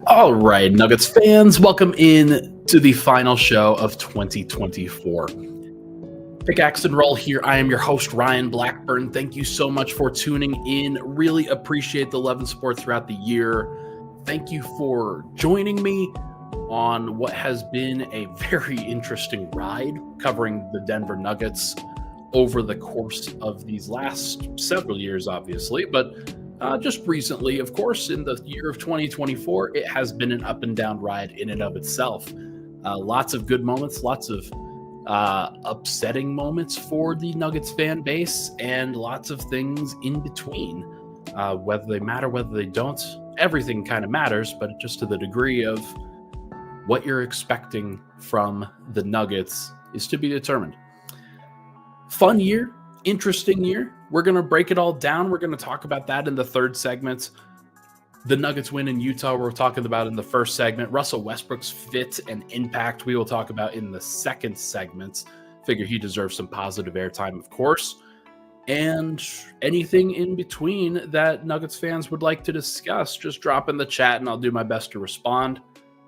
All right, Nuggets fans, welcome in to the final show of 2024. Pickaxe and Roll here. I am your host, Ryan Blackburn. Thank you so much for tuning in. Really appreciate the love and support throughout the year. Thank you for joining me on what has been a very interesting ride covering the Denver Nuggets over the course of these last several years, obviously, but just recently, of course, in the year of 2024, it has been an up and down ride in and of itself. Lots of good moments, lots of upsetting moments for the Nuggets fan base, and lots of things in between. Whether they matter, whether they don't, everything kind of matters, but just to the degree of what you're expecting from the Nuggets is to be determined. Fun year, interesting year. We're going to break it all down. We're going to talk about that in the third segment. The Nuggets win in Utah, we're talking about in the first segment. Russell Westbrook's fit and impact, we will talk about in the second segment. Figure he deserves some positive airtime, of course. And anything in between that Nuggets fans would like to discuss, just drop in the chat and I'll do my best to respond.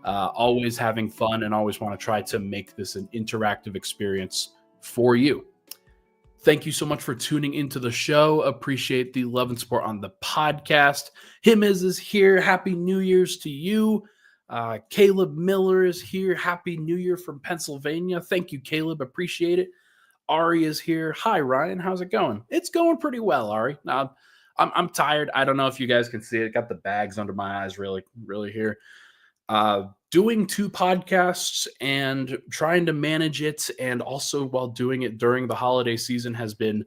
Always having fun and always want to try to make this an interactive experience for you. Thank you so much for tuning into the show. Appreciate the love and support on the podcast. Him is here. Happy New Year's to you. Caleb Miller is here. Happy New Year from Pennsylvania. Thank you, Caleb. Appreciate it. Ari is here. Hi, Ryan. How's it going? It's going pretty well, Ari. Now, I'm tired. I don't know if you guys can see it. Got the bags under my eyes really here. Doing two podcasts and trying to manage it, and also while doing it during the holiday season has been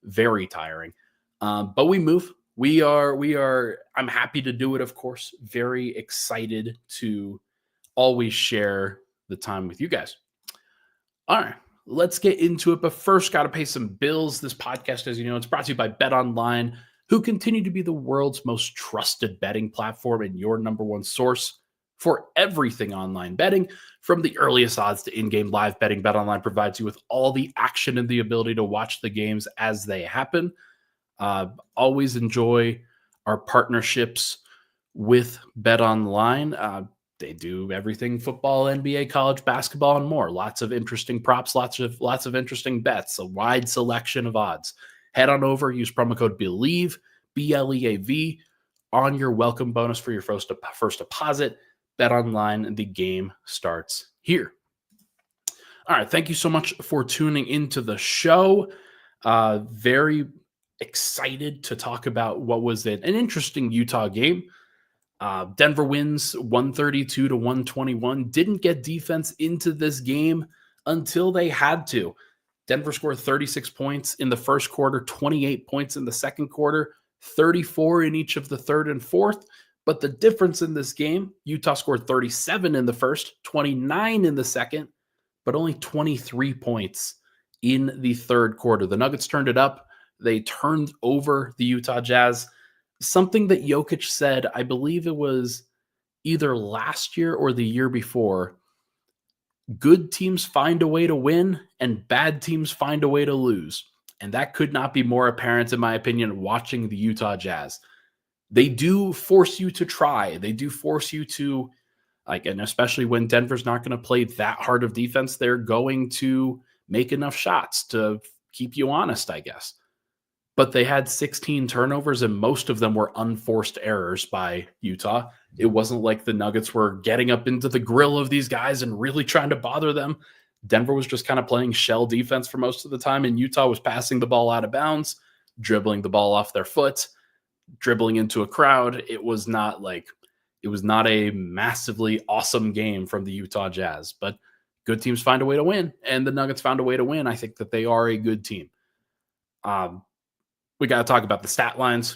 very tiring. But we move. We are. I'm happy to do it, of course. Very excited to always share the time with you guys. All right, let's get into it. But first, got to pay some bills. This podcast, as you know, it's brought to you by BetOnline, who continue to be the world's most trusted betting platform and your number one source for everything online betting. From the earliest odds to in-game live betting, BetOnline provides you with all the action and the ability to watch the games as they happen. Always enjoy our partnerships with BetOnline. They do everything: football, NBA, college basketball, and more. Lots of interesting props, lots of interesting bets, a wide selection of odds. Head on over, use promo code BELIEVE, BLEAV, on your welcome bonus for your first deposit. BetOnline, the game starts here. All right, thank you so much for tuning into the show. Very excited to talk about what was an interesting Utah game. Denver wins 132-121. Didn't get defense into this game until they had to. Denver scored 36 points in the first quarter, 28 points in the second quarter, 34 in each of the third and fourth. But the difference in this game, Utah scored 37 in the first, 29 in the second, but only 23 points in the third quarter. The Nuggets turned it up. They turned over the Utah Jazz. Something that Jokic said, I believe it was either last year or the year before, good teams find a way to win and bad teams find a way to lose. And that could not be more apparent, in my opinion, watching the Utah Jazz. They do force you to try. They do force you to, and especially when Denver's not going to play that hard of defense, they're going to make enough shots to keep you honest, I guess. But they had 16 turnovers, and most of them were unforced errors by Utah. It wasn't like the Nuggets were getting up into the grill of these guys and really trying to bother them. Denver was just kind of playing shell defense for most of the time, and Utah was passing the ball out of bounds, dribbling the ball off their foot, dribbling into a crowd. It was not a massively awesome game from the Utah Jazz, but good teams find a way to win, and the Nuggets found a way to win. I think that they are a good team. We got to talk about the stat lines.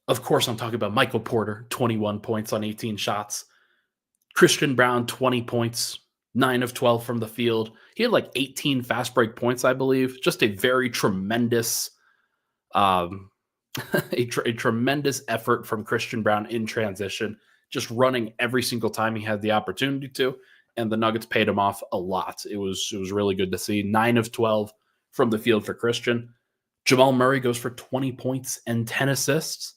Of course, I'm talking about Michael Porter, 21 points on 18 shots. Christian Braun, 20 points, 9 of 12 from the field. He had like 18 fast break points, I believe. Just a very tremendous a tremendous effort from Christian Braun in transition, just running every single time he had the opportunity to, and the Nuggets paid him off a lot. It was really good to see. 9 of 12 from the field for Christian. Jamal Murray goes for 20 points and 10 assists.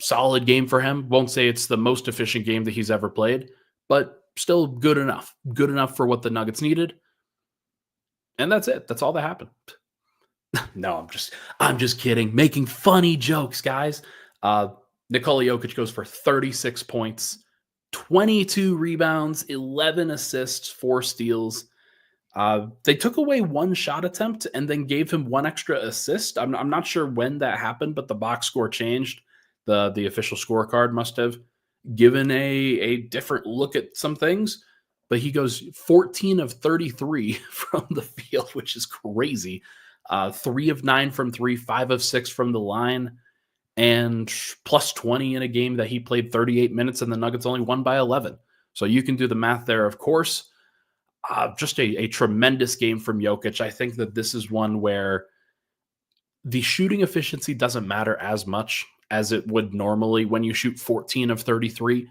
solid game for him. Won't say it's the most efficient game that he's ever played, but still good enough. Good enough for what the Nuggets needed. And that's it. That's all that happened. No, I'm just kidding. Making funny jokes, guys. Nikola Jokic goes for 36 points, 22 rebounds, 11 assists, 4 steals. They took away one shot attempt and then gave him one extra assist. I'm not sure when that happened, but the box score changed. The official scorecard must have given a different look at some things. But he goes 14 of 33 from the field, which is crazy. 3 of 9 from 3, 5 of 6 from the line, and plus 20 in a game that he played 38 minutes and the Nuggets only won by 11. So you can do the math there, of course. Just a tremendous game from Jokic. I think that this is one where the shooting efficiency doesn't matter as much as it would normally when you shoot 14 of 33.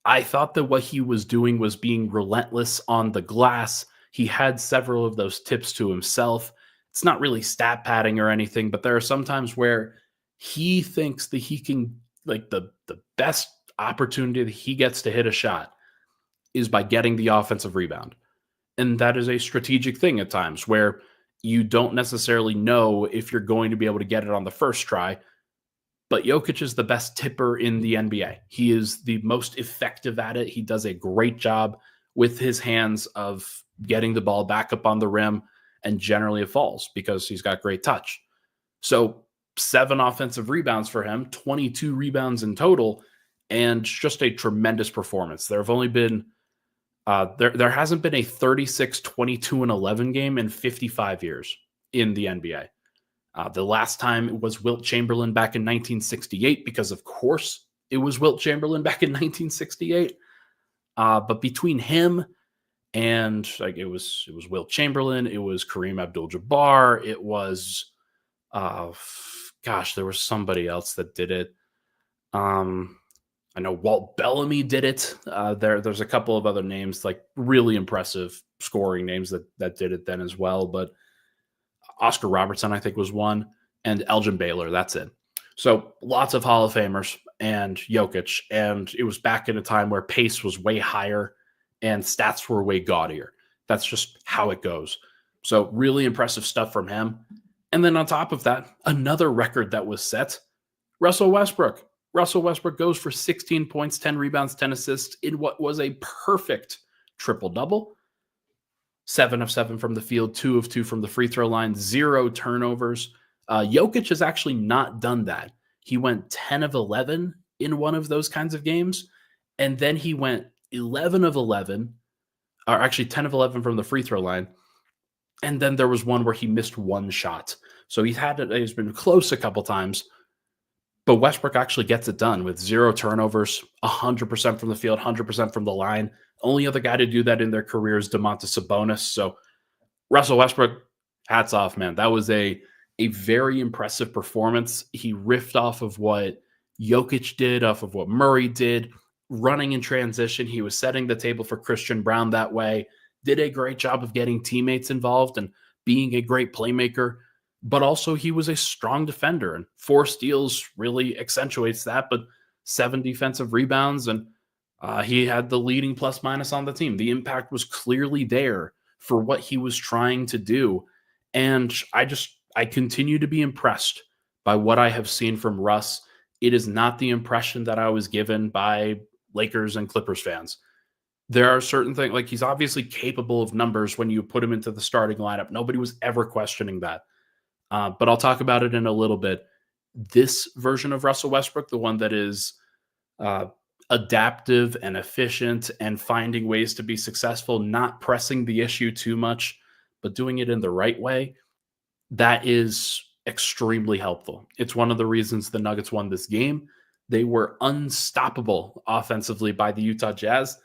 I thought that what he was doing was being relentless on the glass. He had several of those tips to himself. It's not really stat padding or anything, but there are some times where he thinks that he can, like the best opportunity that he gets to hit a shot is by getting the offensive rebound. And that is a strategic thing at times where you don't necessarily know if you're going to be able to get it on the first try. But Jokic is the best tipper in the NBA. He is the most effective at it. He does a great job with his hands of getting the ball back up on the rim, and generally it falls because he's got great touch. So 7 offensive rebounds for him, 22 rebounds in total, and just a tremendous performance. There have only been there hasn't been a 36, 22, and 11 game in 55 years in the NBA. The last time it was Wilt Chamberlain back in 1968, because of course it was Wilt Chamberlain back in 1968. But between him and it was Wilt Chamberlain, it was Kareem Abdul-Jabbar, it was there was somebody else that did it. I know Walt Bellamy did it. There's a couple of other names, like really impressive scoring names that did it then as well. But Oscar Robertson, I think, was one, and Elgin Baylor. That's it. So lots of Hall of Famers and Jokic, and it was back in a time where pace was way higher and stats were way gaudier. That's just how it goes. So really impressive stuff from him. And then on top of that, another record that was set, Russell Westbrook. Russell Westbrook goes for 16 points, 10 rebounds, 10 assists in what was a perfect triple-double. 7 of 7 from the field, 2 of 2 from the free throw line, 0 turnovers. Jokic has actually not done that. He went 10 of 11 in one of those kinds of games, and then he went 11 of 11, or actually 10 of 11 from the free throw line, and then there was one where he missed one shot. So he's been close a couple times, but Westbrook actually gets it done with 0 turnovers, 100% from the field, 100% from the line. Only other guy to do that in their career is Domantas Sabonis. So Russell Westbrook, hats off, man. That was a very impressive performance. He riffed off of what Jokic did, off of what Murray did, running in transition. He was setting the table for Christian Brown that way, did a great job of getting teammates involved and being a great playmaker. But also he was a strong defender, and 4 steals really accentuates that, but 7 defensive rebounds, and he had the leading plus minus on the team. The impact was clearly there for what he was trying to do. And I continue to be impressed by what I have seen from Russ. It is not the impression that I was given by Lakers and Clippers fans. There are certain things, like he's obviously capable of numbers when you put him into the starting lineup. Nobody was ever questioning that. But I'll talk about it in a little bit. This version of Russell Westbrook, the one that is adaptive and efficient and finding ways to be successful, not pressing the issue too much, but doing it in the right way, that is extremely helpful. It's one of the reasons the Nuggets won this game. They were unstoppable offensively by the Utah Jazz,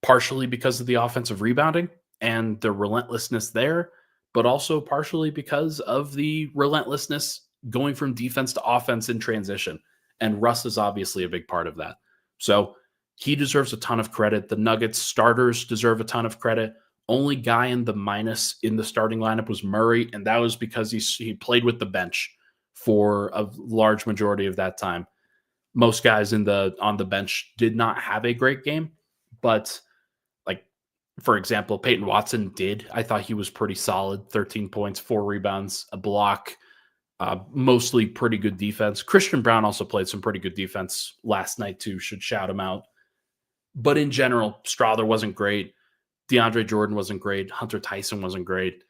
partially because of the offensive rebounding and the relentlessness there, but also partially because of the relentlessness going from defense to offense in transition. And Russ is obviously a big part of that. So he deserves a ton of credit. The Nuggets starters deserve a ton of credit. Only guy in the minus in the starting lineup was Murray, and that was because he played with the bench for a large majority of that time. Most guys on the bench did not have a great game, but like for example, Peyton Watson did. I thought he was pretty solid. 13 points, 4 rebounds, a block, mostly pretty good defense. Christian Brown also played some pretty good defense last night too. Should shout him out. But in general, Strother wasn't great. DeAndre Jordan wasn't great. Hunter Tyson wasn't great.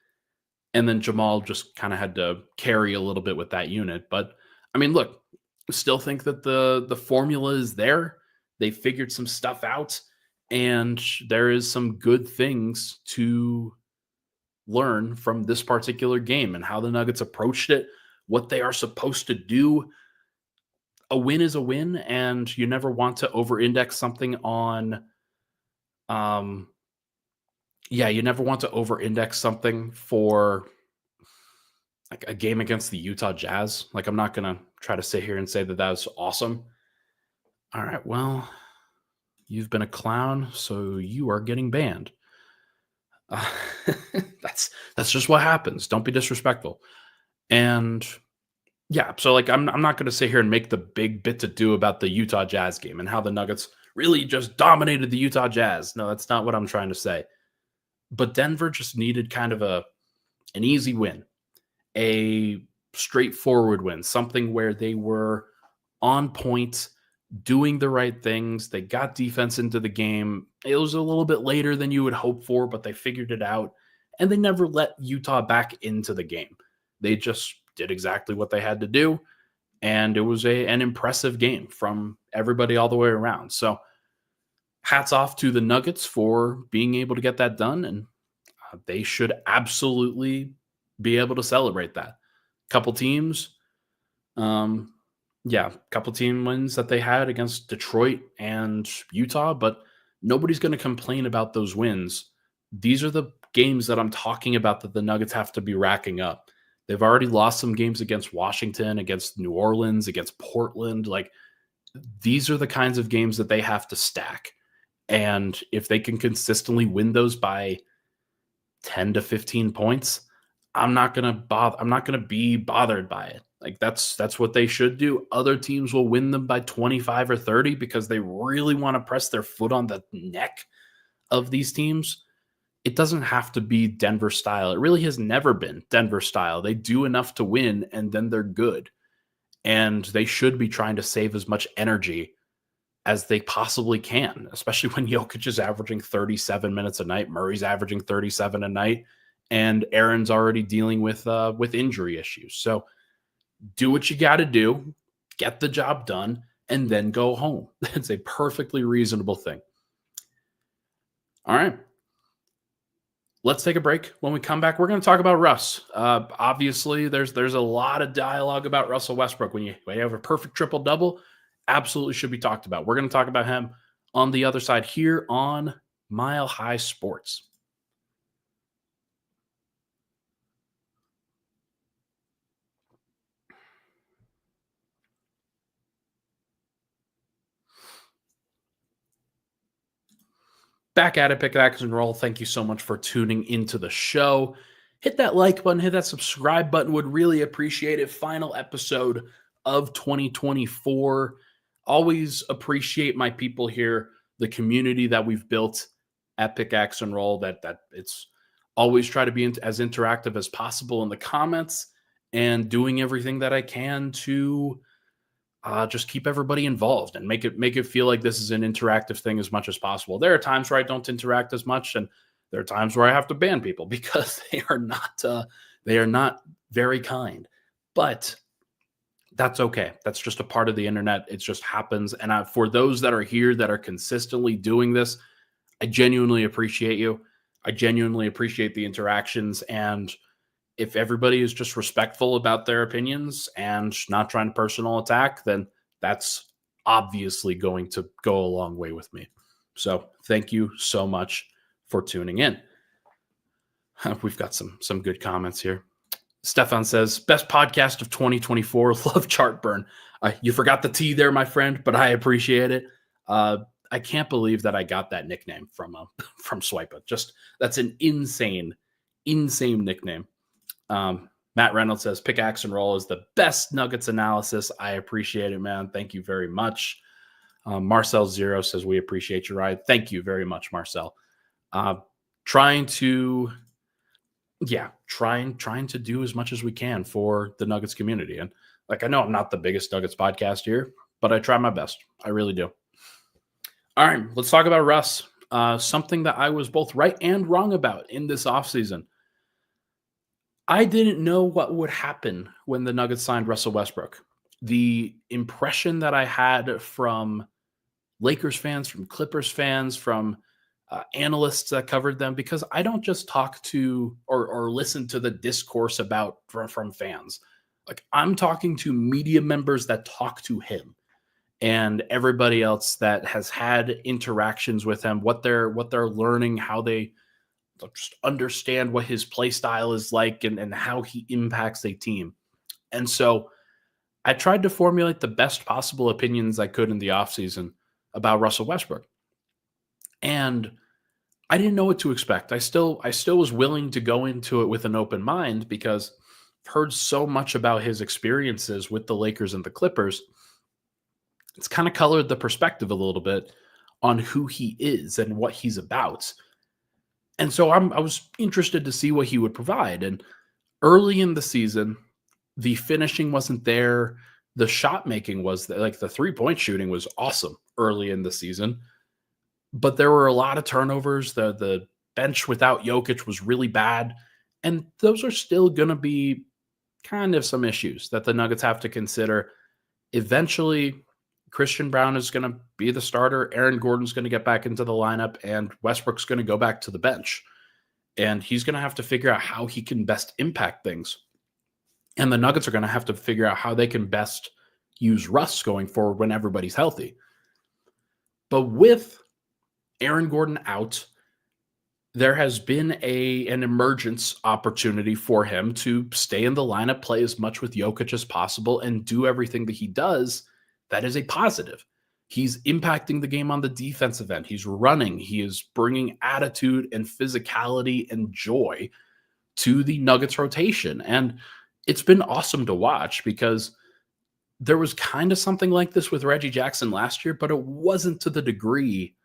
And then Jamal just kind of had to carry a little bit with that unit. But I mean, look, still think that the formula is there. They figured some stuff out, and there is some good things to learn from this particular game and how the Nuggets approached it, what they are supposed to do. A win is a win, and you never want to over-index something on you never want to over-index something for like a game against the Utah Jazz. Like, I'm not going to try to sit here and say that that was awesome. All right, well, you've been a clown, so you are getting banned. That's just what happens. Don't be disrespectful. And yeah, so like I'm not going to sit here and make the big bit to do about the Utah Jazz game and how the Nuggets really just dominated the Utah Jazz. No, that's not what I'm trying to say. But Denver just needed kind of an easy win, a straightforward win, something where they were on point, doing the right things. They got defense into the game. It was a little bit later than you would hope for, but they figured it out. And they never let Utah back into the game. They just did exactly what they had to do. And it was an impressive game from everybody all the way around. So hats off to the Nuggets for being able to get that done. And they should absolutely be able to celebrate that. Couple teams, couple team wins that they had against Detroit and Utah, but nobody's going to complain about those wins. These are the games that I'm talking about that the Nuggets have to be racking up. They've already lost some games against Washington, against New Orleans, against Portland. Like, these are the kinds of games that they have to stack. And if they can consistently win those by 10 to 15 points, I'm not going to be bothered by it. Like, that's what they should do. Other teams will win them by 25 or 30 because they really want to press their foot on the neck of these teams. It doesn't have to be Denver style. It really has never been Denver style. They do enough to win, and then they're good. And they should be trying to save as much energy as they possibly can, especially when Jokic is averaging 37 minutes a night, Murray's averaging 37 a night, and Aaron's already dealing with injury issues. So do what you got to do, get the job done, and then go home. It's a perfectly reasonable thing. All right. Let's take a break. When we come back, we're going to talk about Russ. Obviously, there's a lot of dialogue about Russell Westbrook. When you have a perfect triple-double, absolutely should be talked about. We're going to talk about him on the other side here on Mile High Sports. Back at it, Pickaxe and Roll. Thank you so much for tuning into the show. Hit that like button, hit that subscribe button. Would really appreciate it. Final episode of 2024. Always appreciate my people here, the community that we've built at Pickaxe and Roll, that it's always try to be as interactive as possible in the comments and doing everything that I can to just keep everybody involved and make it feel like this is an interactive thing as much as possible. There are times where I don't interact as much, and there are times where I have to ban people because they are not very kind. But that's okay. That's just a part of the internet. It just happens. And for those that are here that are consistently doing this, I genuinely appreciate you. I genuinely appreciate the interactions. And if everybody is just respectful about their opinions and not trying to personal attack, then that's obviously going to go a long way with me. So thank you so much for tuning in. We've got some good comments here. Stefan says, best podcast of 2024. Love Chartburn. You forgot the T there, my friend, but I appreciate it. I can't believe that I got that nickname from Swipa. Just that's an insane nickname. Matt Reynolds says Pickaxe and Roll is the best Nuggets analysis. I appreciate it, man. Thank you very much. Marcel Zero says we appreciate your ride. Thank you very much, Marcel. Trying to do as much as we can for the Nuggets community. And like, I know I'm not the biggest Nuggets podcast here, but I try my best. I really do. All right, let's talk about Russ. Something that I was both right and wrong about in this offseason. I didn't know what would happen when the Nuggets signed Russell Westbrook. The impression that I had from Lakers fans, from Clippers fans, from analysts that covered them, because I don't just talk to or listen to the discourse about from fans. Like, I'm talking to media members that talk to him and everybody else that has had interactions with him, what they're learning, how they just understand what his play style is like and how he impacts a team. And so I tried to formulate the best possible opinions I could in the offseason about Russell Westbrook. And I didn't know what to expect. I still was willing to go into it with an open mind because I've heard so much about his experiences with the Lakers and the Clippers. It's kind of colored the perspective a little bit on who he is and what he's about. And so I was interested to see what he would provide. And early in the season, the finishing wasn't there. The shot making was there. Like, the 3-point shooting was awesome early in the season, but there were a lot of turnovers. The bench without Jokic was really bad. And those are still going to be kind of some issues that the Nuggets have to consider. Eventually, Christian Brown is going to be the starter. Aaron Gordon's going to get back into the lineup, and Westbrook's going to go back to the bench. And he's going to have to figure out how he can best impact things. And the Nuggets are going to have to figure out how they can best use Russ going forward when everybody's healthy. But with Aaron Gordon out, there has been an emergence opportunity for him to stay in the lineup, play as much with Jokic as possible, and do everything that he does. That is a positive. He's impacting the game on the defensive end. He's running. He is bringing attitude and physicality and joy to the Nuggets rotation. And it's been awesome to watch because there was kind of something like this with Reggie Jackson last year, but it wasn't to the degree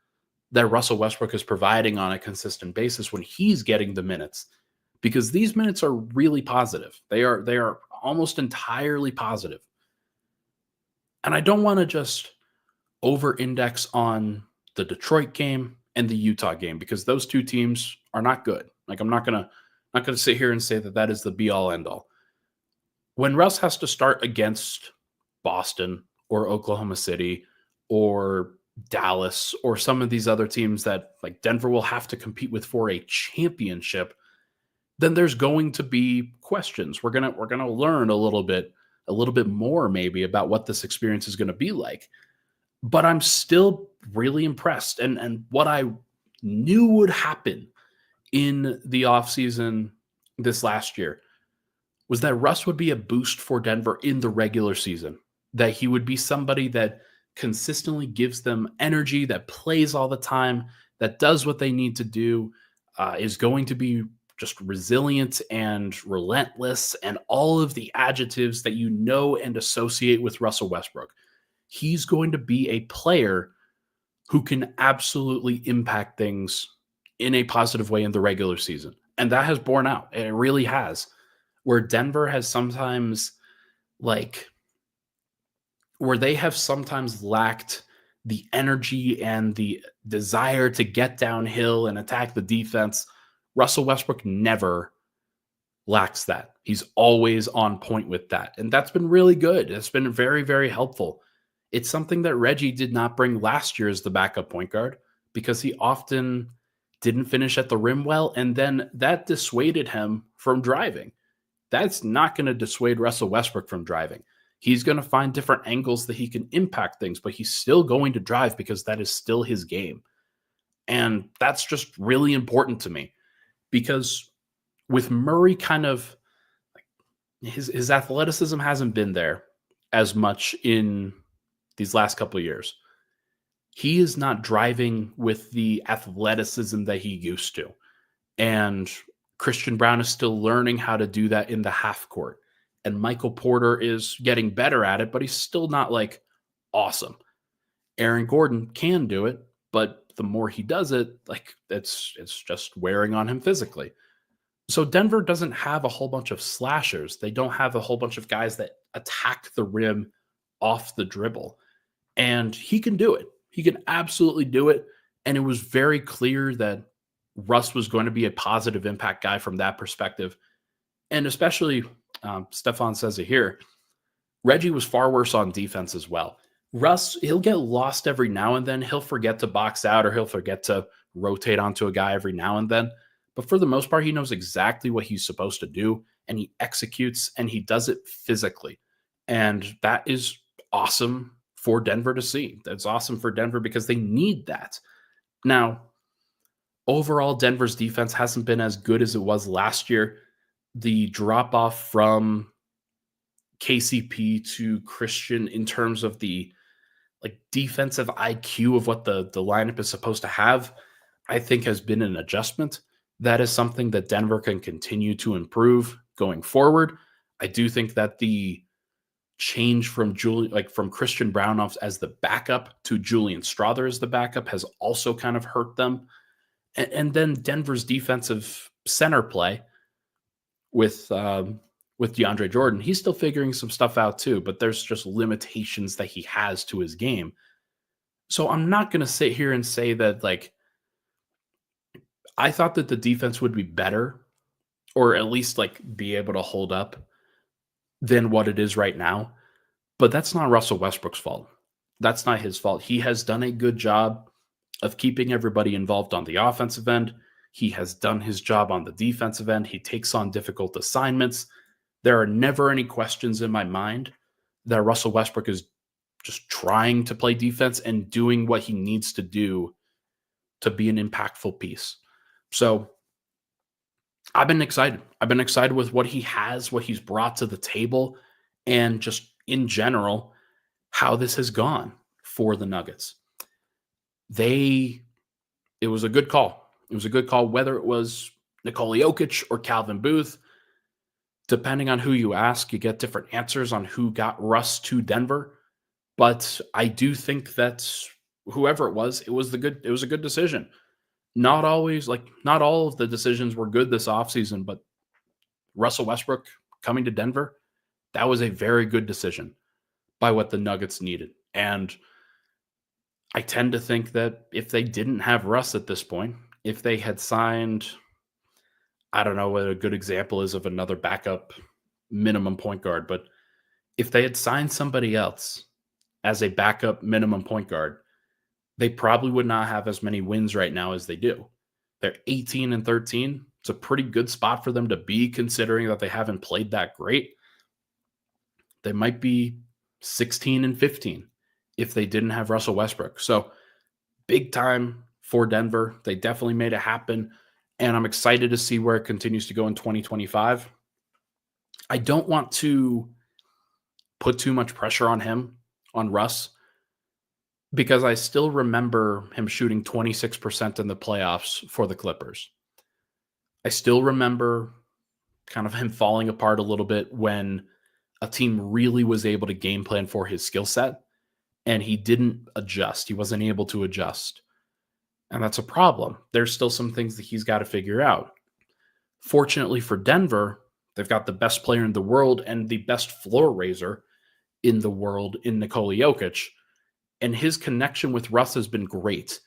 that Russell Westbrook is providing on a consistent basis when he's getting the minutes, because these minutes are really positive. They are almost entirely positive. And I don't want to just over-index on the Detroit game and the Utah game, because those two teams are not good. Like, I'm not gonna sit here and say that is the be-all, end-all. When Russ has to start against Boston or Oklahoma City or Dallas or some of these other teams that, like, Denver will have to compete with for a championship, then there's going to be questions. We're gonna learn a little bit more maybe about what this experience is going to be like. But I'm still really impressed. And what I knew would happen in the offseason this last year was that Russ would be a boost for Denver in the regular season, that he would be somebody that consistently gives them energy, that plays all the time, that does what they need to do, is going to be just resilient and relentless, and all of the adjectives that you know and associate with Russell Westbrook. He's going to be a player who can absolutely impact things in a positive way in the regular season. And that has borne out. It really has. Where Denver has sometimes, where they have sometimes lacked the energy and the desire to get downhill and attack the defense, Russell Westbrook never lacks that. He's always on point with that. And that's been really good. It's been very, very helpful. It's something that Reggie did not bring last year as the backup point guard, because he often didn't finish at the rim well, and then that dissuaded him from driving. That's not going to dissuade Russell Westbrook from driving. He's going to find different angles that he can impact things, but he's still going to drive because that is still his game. And that's just really important to me, because with Murray, kind of his athleticism hasn't been there as much in these last couple of years. He is not driving with the athleticism that he used to. And Christian Brown is still learning how to do that in the half court. And Michael Porter is getting better at it, but he's still not like awesome. Aaron Gordon can do it, but the more he does it, like it's just wearing on him physically. So Denver doesn't have a whole bunch of slashers. They don't have a whole bunch of guys that attack the rim off the dribble. And he can do it. He can absolutely do it. And it was very clear that Russ was going to be a positive impact guy from that perspective. And especially, Stefan says it here, Reggie was far worse on defense as well. Russ, he'll get lost every now and then. He'll forget to box out or he'll forget to rotate onto a guy every now and then. But for the most part, he knows exactly what he's supposed to do, and he executes, and he does it physically. And that is awesome for Denver to see. That's awesome for Denver because they need that. Now, overall, Denver's defense hasn't been as good as it was last year. The drop-off from KCP to Christian in terms of the like defensive IQ of what the lineup is supposed to have, I think has been an adjustment. That is something that Denver can continue to improve going forward. I do think that the change from from Christian Brown as the backup to Julian Strother as the backup has also kind of hurt them. And then Denver's defensive center play with DeAndre Jordan, he's still figuring some stuff out too, but there's just limitations that he has to his game. So I'm not going to sit here and say that like I thought that the defense would be better or at least like be able to hold up than what it is right now. But that's not Russell Westbrook's fault. That's not his fault. He has done a good job of keeping everybody involved on the offensive end. He has done his job on the defensive end. He takes on difficult assignments. There are never any questions in my mind that Russell Westbrook is just trying to play defense and doing what he needs to do to be an impactful piece. So I've been excited. I've been excited with what he has, what he's brought to the table, and just in general, how this has gone for the Nuggets. It was a good call. It was a good call, whether it was Nikola Jokic or Calvin Booth. Depending on who you ask, you get different answers on who got Russ to Denver. But I do think that whoever it was a good decision. Not all of the decisions were good this offseason, but Russell Westbrook coming to Denver, that was a very good decision by what the Nuggets needed. And I tend to think that if they didn't have Russ at this point, if they had signed, I don't know what a good example is of another backup minimum point guard, but if they had signed somebody else as a backup minimum point guard, they probably would not have as many wins right now as they do. They're 18-13. It's a pretty good spot for them to be, considering that they haven't played that great. They might be 16-15 if they didn't have Russell Westbrook. So big time for Denver. They definitely made it happen. And I'm excited to see where it continues to go in 2025. I don't want to put too much pressure on Russ, because I still remember him shooting 26% in the playoffs for the Clippers. I still remember kind of him falling apart a little bit when a team really was able to game plan for his skill set, and he didn't adjust. He wasn't able to adjust. And that's a problem. There's still some things that he's got to figure out. Fortunately for Denver, they've got the best player in the world and the best floor raiser in the world in Nikola Jokic. And his connection with Russ has been great.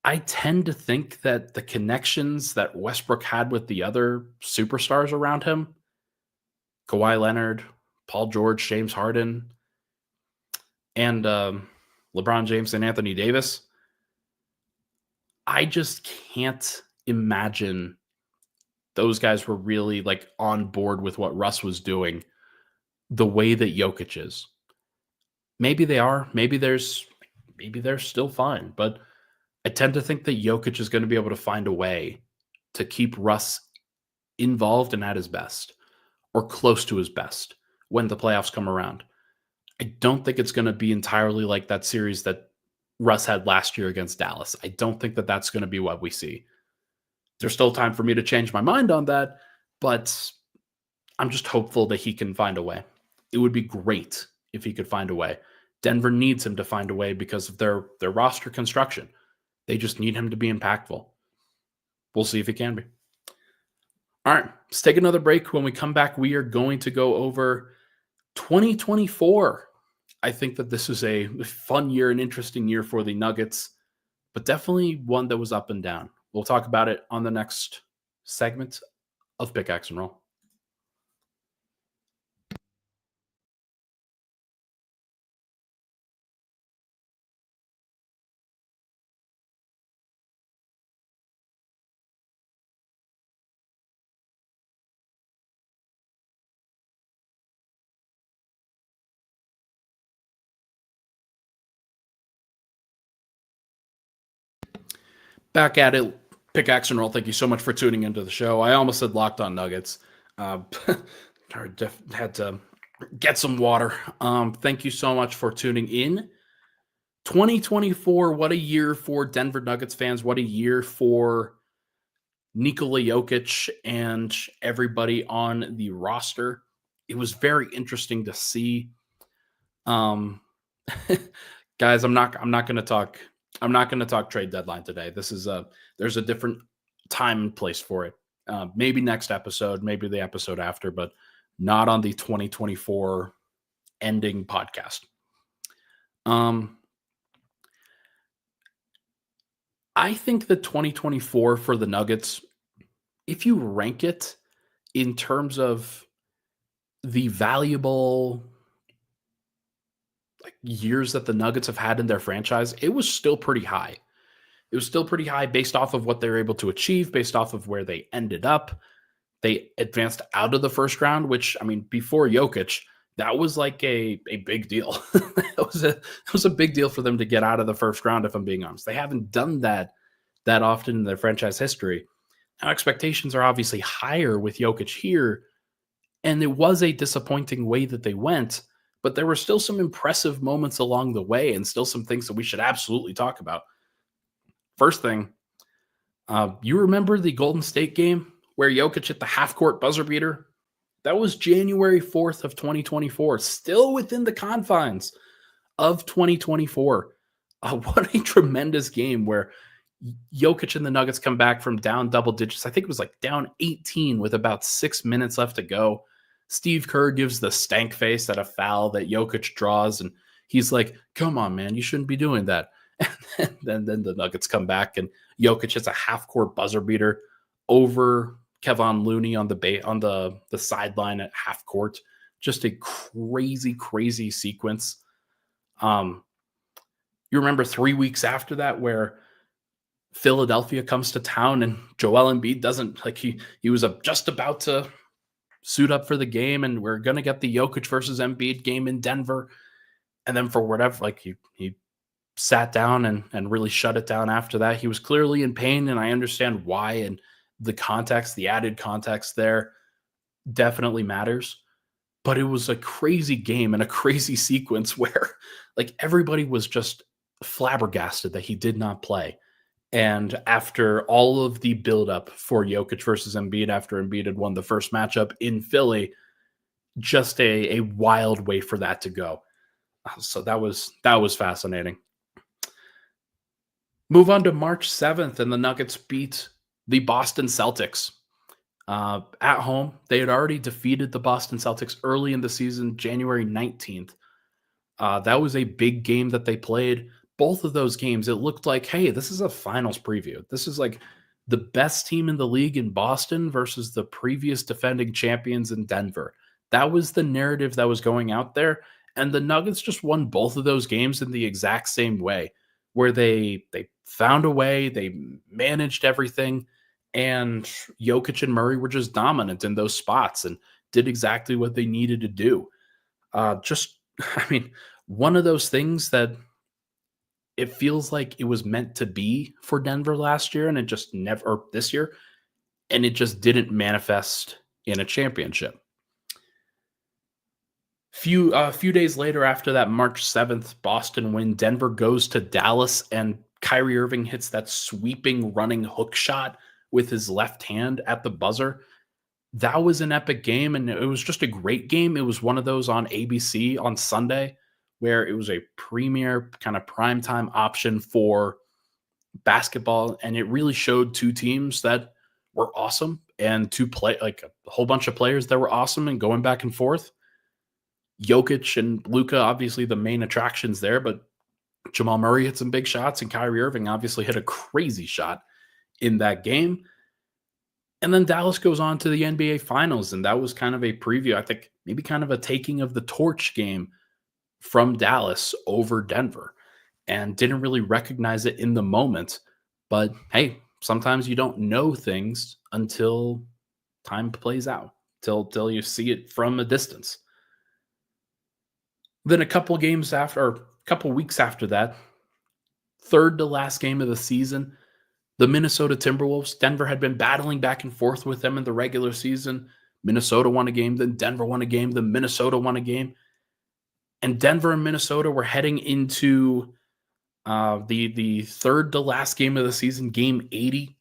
I tend to think that the connections that Westbrook had with the other superstars around him, Kawhi Leonard, Paul George, James Harden, and LeBron James and Anthony Davis, I just can't imagine those guys were really like on board with what Russ was doing the way that Jokic is. Maybe they are. Maybe they're still fine. But I tend to think that Jokic is going to be able to find a way to keep Russ involved and at his best, or close to his best, when the playoffs come around. I don't think it's going to be entirely like that series that Russ had last year against Dallas. I don't think that that's going to be what we see. There's still time for me to change my mind on that, but I'm just hopeful that he can find a way. It would be great if he could find a way. Denver needs him to find a way because of their roster construction. They just need him to be impactful. We'll see if he can be. All right, let's take another break. When we come back, we are going to go over 2024. I think that this is a fun year, an interesting year for the Nuggets, but definitely one that was up and down. We'll talk about it on the next segment of Pickaxe and Roll. Back at it, Pickaxe and Roll. Thank you so much for tuning into the show. I almost said Locked On Nuggets. Had to get some water. Thank you so much for tuning in. 2024, what a year for Denver Nuggets fans. What a year for Nikola Jokic and everybody on the roster. It was very interesting to see. Guys, I'm not going to talk. I'm not going to talk trade deadline today. There's a different time and place for it. Maybe next episode, maybe the episode after, but not on the 2024 ending podcast. I think that 2024 for the Nuggets, if you rank it in terms of the valuable years that the Nuggets have had in their franchise, it was still pretty high. It was still pretty high based off of what they were able to achieve, based off of where they ended up. They advanced out of the first round, which, I mean, before Jokic, that was like a big deal. It was a big deal for them to get out of the first round, if I'm being honest. They haven't done that often in their franchise history. Now, expectations are obviously higher with Jokic here, and it was a disappointing way that they went, but there were still some impressive moments along the way and still some things that we should absolutely talk about. First thing, you remember the Golden State game where Jokic hit the half-court buzzer beater? That was January 4th of 2024, still within the confines of 2024. What a tremendous game where Jokic and the Nuggets come back from down double digits. I think it was like down 18 with about 6 minutes left to go. Steve Kerr gives the stank face at a foul that Jokic draws, and he's like, come on, man, you shouldn't be doing that. And then the Nuggets come back, and Jokic hits a half-court buzzer beater over Kevon Looney on the sideline at half court. Just a crazy, crazy sequence. You remember 3 weeks after that where Philadelphia comes to town and Joel Embiid doesn't, like, he was just about to suit up for the game, and we're going to get the Jokic versus Embiid game in Denver. And then for whatever, like, he sat down and really shut it down after that. He was clearly in pain, and I understand why, and the context, the added context there definitely matters. But it was a crazy game and a crazy sequence where, like, everybody was just flabbergasted that he did not play. And after all of the buildup for Jokic versus Embiid, after Embiid had won the first matchup in Philly, just a wild way for that to go. So that was fascinating. Move on to March 7th, and the Nuggets beat the Boston Celtics at home. They had already defeated the Boston Celtics early in the season, January 19th. That was a big game that they played. Both of those games, it looked like, hey, this is a finals preview. This is like the best team in the league in Boston versus the previous defending champions in Denver. That was the narrative that was going out there. And the Nuggets just won both of those games in the exact same way, where they found a way, they managed everything, and Jokic and Murray were just dominant in those spots and did exactly what they needed to do. One of those things that it feels like it was meant to be for Denver last year, and it just never, or this year, and it just didn't manifest in a championship. A few days later, after that March 7th Boston win, Denver goes to Dallas, and Kyrie Irving hits that sweeping running hook shot with his left hand at the buzzer. That was an epic game, and it was just a great game. It was one of those on ABC on Sunday where it was a premier kind of primetime option for basketball, and it really showed two teams that were awesome and like a whole bunch of players that were awesome and going back and forth. Jokic and Luka, obviously the main attractions there, but Jamal Murray hit some big shots, and Kyrie Irving obviously hit a crazy shot in that game. And then Dallas goes on to the NBA Finals, and that was kind of a preview, I think maybe kind of a taking of the torch game from Dallas over Denver, and didn't really recognize it in the moment. But hey, sometimes you don't know things until time plays out, till you see it from a distance. Then a couple weeks after that, third to last game of the season, the Minnesota Timberwolves. Denver had been battling back and forth with them in the regular season. Minnesota won a game, then Denver won a game, then Minnesota won a game. And Denver and Minnesota were heading into the third to last game of the season, game 80,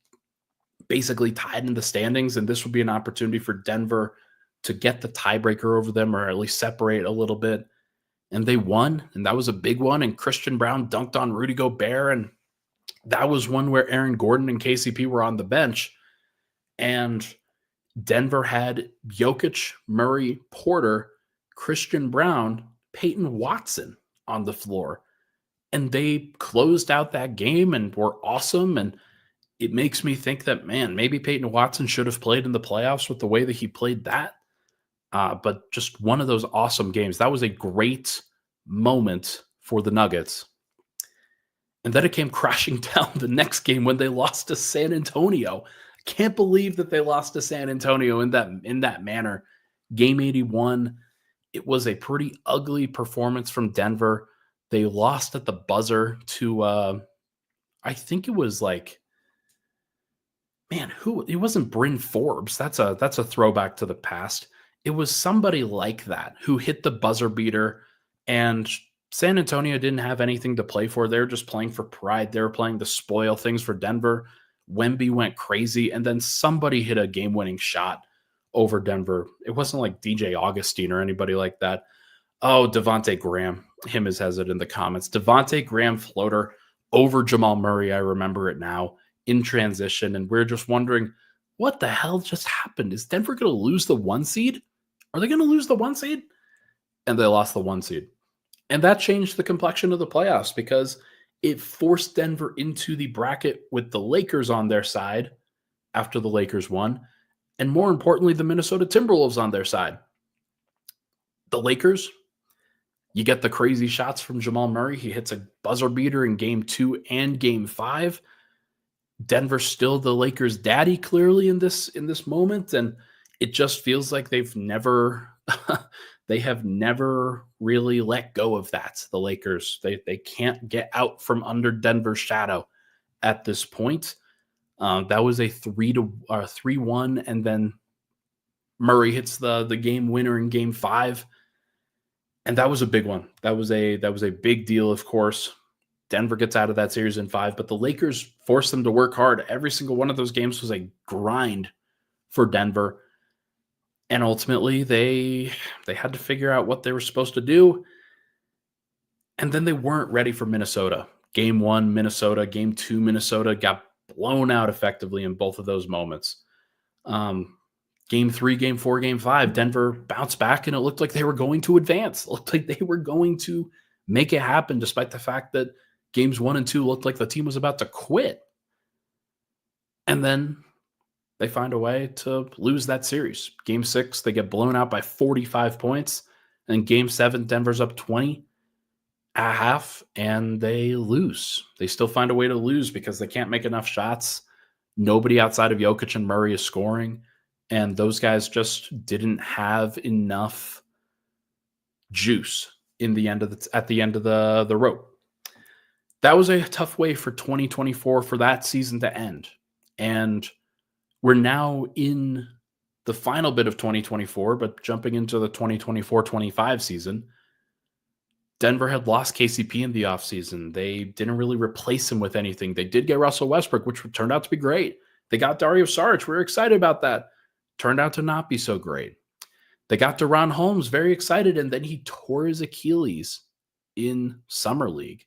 basically tied in the standings. And this would be an opportunity for Denver to get the tiebreaker over them, or at least separate a little bit. And they won, and that was a big one. And Christian Brown dunked on Rudy Gobert, and that was one where Aaron Gordon and KCP were on the bench. And Denver had Jokic, Murray, Porter, Christian Brown, Peyton Watson on the floor. And they closed out that game and were awesome. And it makes me think that, man, maybe Peyton Watson should have played in the playoffs with the way that he played that. But just one of those awesome games. That was a great moment for the Nuggets. And then it came crashing down the next game when they lost to San Antonio. I can't believe that they lost to San Antonio in that manner. Game 81, it was a pretty ugly performance from Denver. They lost at the buzzer to, I think it was like, man, it wasn't Bryn Forbes. That's a throwback to the past. It was somebody like that who hit the buzzer beater, and San Antonio didn't have anything to play for. They were just playing for pride. They were playing to spoil things for Denver. Wemby went crazy, and then somebody hit a game-winning shot over Denver. It wasn't like DJ Augustine or anybody like that. Oh, Devontae Graham. Him has it in the comments. Devontae Graham floater over Jamal Murray. I remember it now in transition, and we're just wondering, what the hell just happened? Is Denver going to lose the 1 seed? Are they going to lose the 1 seed? And they lost the 1 seed. And that changed the complexion of the playoffs because it forced Denver into the bracket with the Lakers on their side after the Lakers won. And more importantly, the Minnesota Timberwolves on their side. The Lakers, you get the crazy shots from Jamal Murray. He hits a buzzer beater in game 2 and game 5. Denver's still the Lakers' daddy clearly in this moment. And it just feels like they have never really let go of that. The Lakers, they can't get out from under Denver's shadow at this point. That was a 3-1, and then Murray hits the game winner in game 5, and that was a big one. That was a big deal, of course. Denver gets out of that series in 5, but the Lakers forced them to work hard. Every single one of those games was a grind for Denver. And ultimately, they had to figure out what they were supposed to do. And then they weren't ready for Minnesota. Game 1, Minnesota. Game 2, Minnesota got blown out effectively in both of those moments. Game 3, Game 4, Game 5, Denver bounced back, and it looked like they were going to advance. It looked like they were going to make it happen, despite the fact that Games 1 and 2 looked like the team was about to quit. And then they find a way to lose that series. Game 6, they get blown out by 45 points. And Game 7, Denver's up 20 at half, and they lose. They still find a way to lose because they can't make enough shots. Nobody outside of Jokic and Murray is scoring. And those guys just didn't have enough juice at the end of the rope. That was a tough way for 2024 for that season to end. And we're now in the final bit of 2024, but jumping into the 2024-25 season. Denver had lost KCP in the offseason. They didn't really replace him with anything. They did get Russell Westbrook, which turned out to be great. They got Dario Saric. We were excited about that. Turned out to not be so great. They got Deron Holmes, very excited, and then he tore his Achilles in Summer League.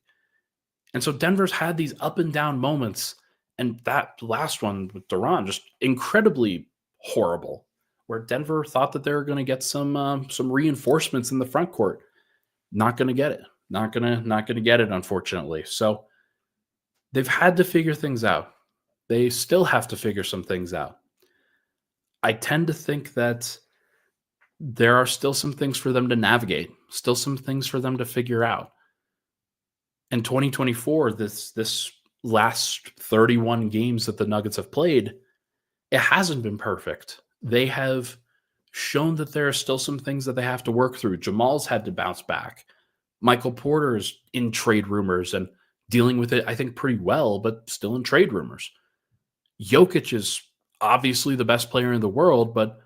And so Denver's had these up and down moments, and that last one with Deron just incredibly horrible, where Denver thought that they were going to get some reinforcements in the front court. Not going to get it. Not gonna get it, unfortunately. So they've had to figure things out. They still have to figure some things out. I tend to think that there are still some things for them to navigate, still some things for them to figure out. In 2024, this last 31 games that the Nuggets have played, it hasn't been perfect. They have shown that there are still some things that they have to work through. Jamal's had to bounce back. Michael Porter is in trade rumors and dealing with it, I think, pretty well, but still in trade rumors. Jokic is obviously the best player in the world, but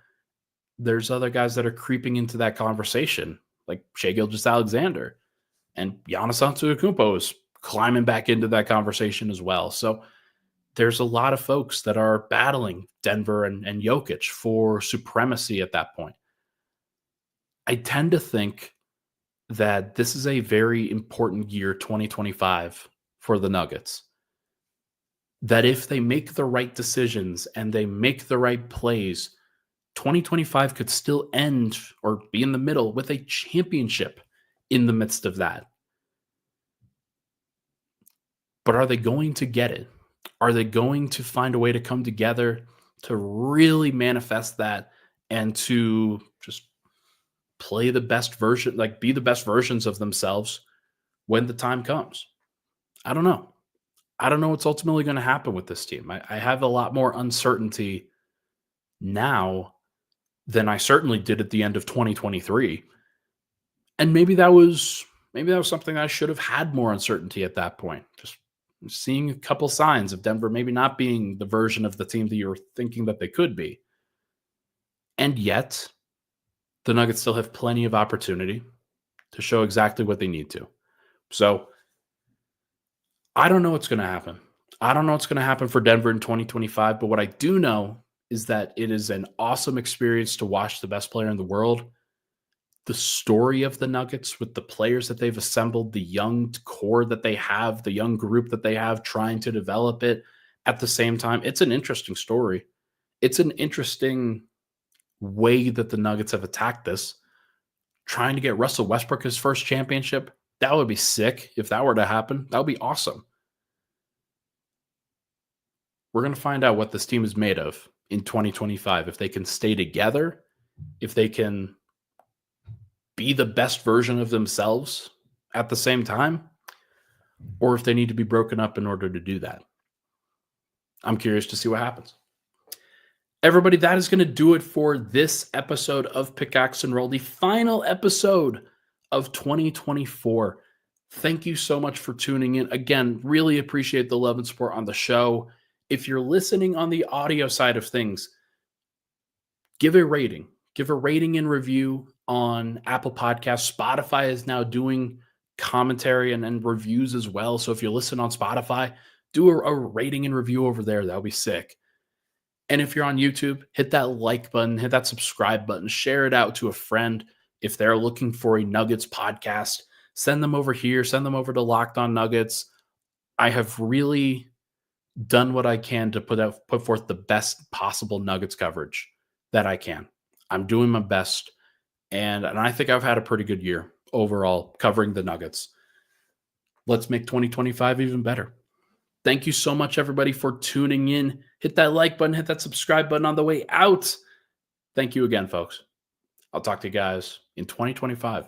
there's other guys that are creeping into that conversation, like Shai Gilgeous-Alexander. And Giannis Antetokounmpo is climbing back into that conversation as well. So there's a lot of folks that are battling Denver and Jokic for supremacy at that point. I tend to think that this is a very important year, 2025, for the Nuggets. That if they make the right decisions and they make the right plays, 2025 could still end or be in the middle with a championship in the midst of that. But are they going to get it? Are they going to find a way to come together to really manifest that and to just play the best version, like be the best versions of themselves when the time comes? I don't know. I don't know what's ultimately going to happen with this team. I have a lot more uncertainty now than I certainly did at the end of 2023. And maybe that was something I should have had more uncertainty at that point. Just seeing a couple signs of Denver maybe not being the version of the team that you were thinking that they could be. And yet, the Nuggets still have plenty of opportunity to show exactly what they need to. So, I don't know what's going to happen. I don't know what's going to happen for Denver in 2025, but what I do know is that it is an awesome experience to watch the best player in the world. The story of the Nuggets with the players that they've assembled, the young core that they have, the young group that they have trying to develop it at the same time. It's an interesting story. It's an interesting way that the Nuggets have attacked this. Trying to get Russell Westbrook his first championship. That would be sick if that were to happen. That would be awesome. We're going to find out what this team is made of in 2025. If they can stay together, if they can be the best version of themselves at the same time, or if they need to be broken up in order to do that. I'm curious to see what happens. Everybody, that is going to do it for this episode of Pickaxe and Roll, the final episode of 2024. Thank you so much for tuning in. Again, really appreciate the love and support on the show. If you're listening on the audio side of things, give a rating. Give a rating and review on Apple Podcasts. Spotify is now doing commentary and reviews as well. So if you listen on Spotify, do a rating and review over there. That'll be sick. And if you're on YouTube, hit that like button, hit that subscribe button, share it out to a friend. If they're looking for a Nuggets podcast, send them over here, send them over to Locked On Nuggets. I have really done what I can to put forth the best possible Nuggets coverage that I can. I'm doing my best, and I think I've had a pretty good year overall covering the Nuggets. Let's make 2025 even better. Thank you so much, everybody, for tuning in. Hit that like button, hit that subscribe button on the way out. Thank you again, folks. I'll talk to you guys in 2025.